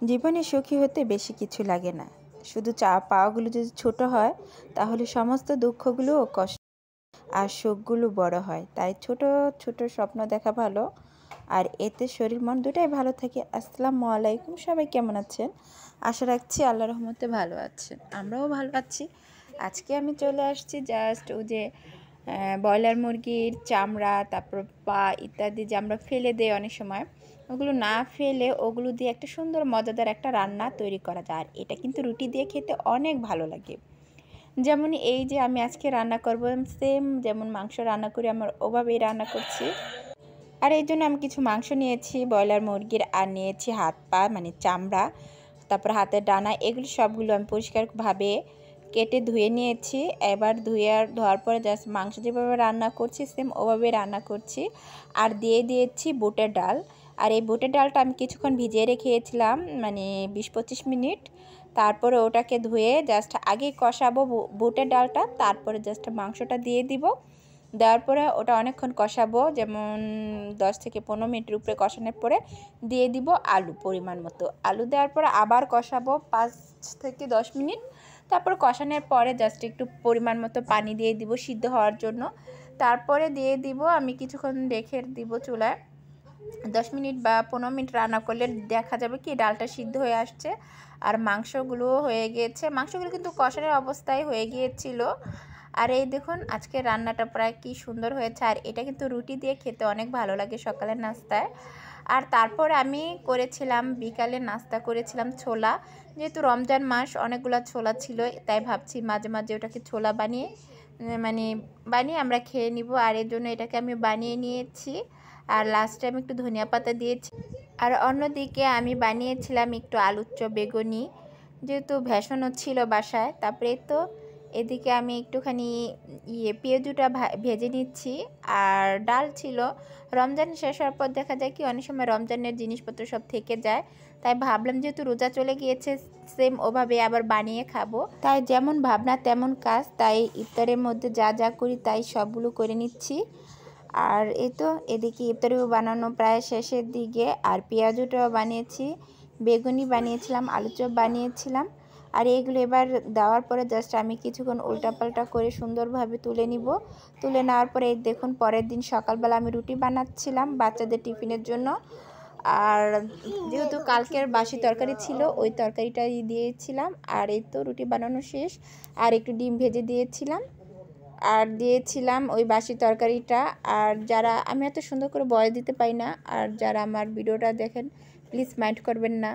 জীবনে সুখী হতে বেশি কিছু লাগে না, শুধু চা পাওয়াগুলো যদি ছোট হয় তাহলে সমস্ত দুঃখগুলো ও কষ্ট আর সুখগুলো বড় হয়। তাই ছোট ছোট স্বপ্ন দেখা ভালো, আর এতে শরীর মন দুটাই ভালো থাকে। আসসালামু আলাইকুম, সবাই কেমন আছেন? আশা রাখছি আল্লাহ রহমতে ভালো আছেন, আমরাও ভালো আছি। আজকে আমি চলে আসছি জাস্ট ওই যে ব্রয়লার মুরগির চামড়া, তারপর পা ইত্যাদি যে আমরা ফেলে দেই অনেক সময়, ওগুলো না ফেলে ওগুলো দিয়ে একটা সুন্দর মজাদার একটা রান্না তৈরি করা যায়। আর এটা কিন্তু রুটি দিয়ে খেতে অনেক ভালো লাগে। যেমন এই যে আমি আজকে রান্না করব, সেম যেমন মাংস রান্না করি আমার ওভাবেই রান্না করছি। আর এই জন্য আমি কিছু মাংস নিয়েছি ব্রয়লার মুরগির, আর নিয়েছি হাত পা মানে চামড়া, তারপর হাতের ডানা, এগুলো সবগুলো আমি পরিষ্কারভাবে কেটে ধুয়ে নিয়েছি। এবার ধোয়ার পরে জাস্ট মাংস যেভাবে রান্না করছি সেম ওভাবে রান্না করছি। আর দিয়ে দিয়েছি বুটের ডাল। আর এই বুটের ডালটা আমি কিছুক্ষণ ভিজিয়ে রেখেছিলাম, মানে 20-25 মিনিট। তারপরে ওটাকে ধুয়ে জাস্ট আগে কষাবো বুটের ডালটা, তারপরে জাস্ট মাংসটা দিয়ে দিব। দেওয়ার পরে ওটা অনেকক্ষণ কষাবো, যেমন 10-15 মিনিটের উপরে কষানোর পরে দিয়ে দিব আলু পরিমাণ মতো। আলু দেওয়ার পরে আবার কষাবো 5-10 মিনিট। তারপর কষানোর পরে জাস্ট একটু পরিমাণ মতো পানি দিয়ে দিব সিদ্ধ হওয়ার জন্য। তারপরে দিয়ে দিব, আমি কিছুক্ষণ রেখে দিব চুলায়। 10 মিনিট বা 15 মিনিট রান্না করলে দেখা যাবে কি ডালটা সিদ্ধ হয়ে আসছে আর মাংসগুলোও হয়ে গিয়েছে। মাংসগুলো কিন্তু কষানোর অবস্থায় হয়ে গিয়েছিল। আর এই দেখুন আজকে রান্নাটা প্রায় কি সুন্দর হয়েছে। আর এটা কিন্তু রুটি দিয়ে খেতে অনেক ভালো লাগে সকালের নাস্তায়। আর তারপর আমি করেছিলাম বিকালে নাস্তা করেছিলাম ছোলা। যেহেতু রমজান মাস অনেকগুলো ছোলা ছিল, তাই ভাবছি মাঝে মাঝে ওটাকে ছোলা বানিয়ে আমরা খেয়ে নিব। আর এর জন্য এটাকে আমি বানিয়ে নিয়েছি। আর লাস্টে আমি একটু ধনিয়া পাতা দিয়েছি। আর অন্যদিকে আমি বানিয়েছিলাম একটু আলুর চপ বেগুনি, যেহেতু ভেষণও ছিল বাসায়। তারপরে তো এদিকে আমি একটুখানি পেঁয়াজুটা ভেজে নিচ্ছি। আর ডাল ছিল, রমজান শেষ হওয়ার পর দেখা যায় কি অনেক সময় রমজানের জিনিসপত্র সব থেকে যায়, তাই ভাবলাম যেহেতু রোজা চলে গিয়েছে সেম ওভাবে আবার বানিয়ে খাবো। তাই যেমন ভাবনা তেমন কাজ, তাই ইফতারের মধ্যে যা যা করি তাই সবগুলো করে নিচ্ছি। আর এই তো এদিকে ইফতারিও বানানো প্রায় শেষের দিকে। আর পেঁয়াজুটাও বানিয়েছি, বেগুনি বানিয়েছিলাম, আলু চপ বানিয়েছিলাম। আর এইগুলো এবার দেওয়ার পরে জাস্ট আমি কিছুক্ষণ উল্টাপাল্টা করে সুন্দরভাবে তুলে নিব। তুলে নেওয়ার পরে এই দেখুন পরের দিন সকালবেলা আমি রুটি বানাচ্ছিলাম বাচ্চাদের টিফিনের জন্য। আর যেহেতু কালকের বাসি তরকারি ছিল ওই তরকারিটাই দিয়েছিলাম। আর এই তো রুটি বানানো শেষ, আর একটু ডিম ভেজে দিয়েছিলাম আর দিয়েছিলাম ওই বাসি তরকারিটা। আর যারা আমি এত সুন্দর করে বয়স দিতে পারি না, আর যারা আমার ভিডিওটা দেখেন প্লিজ মাইন্ড করবেন না।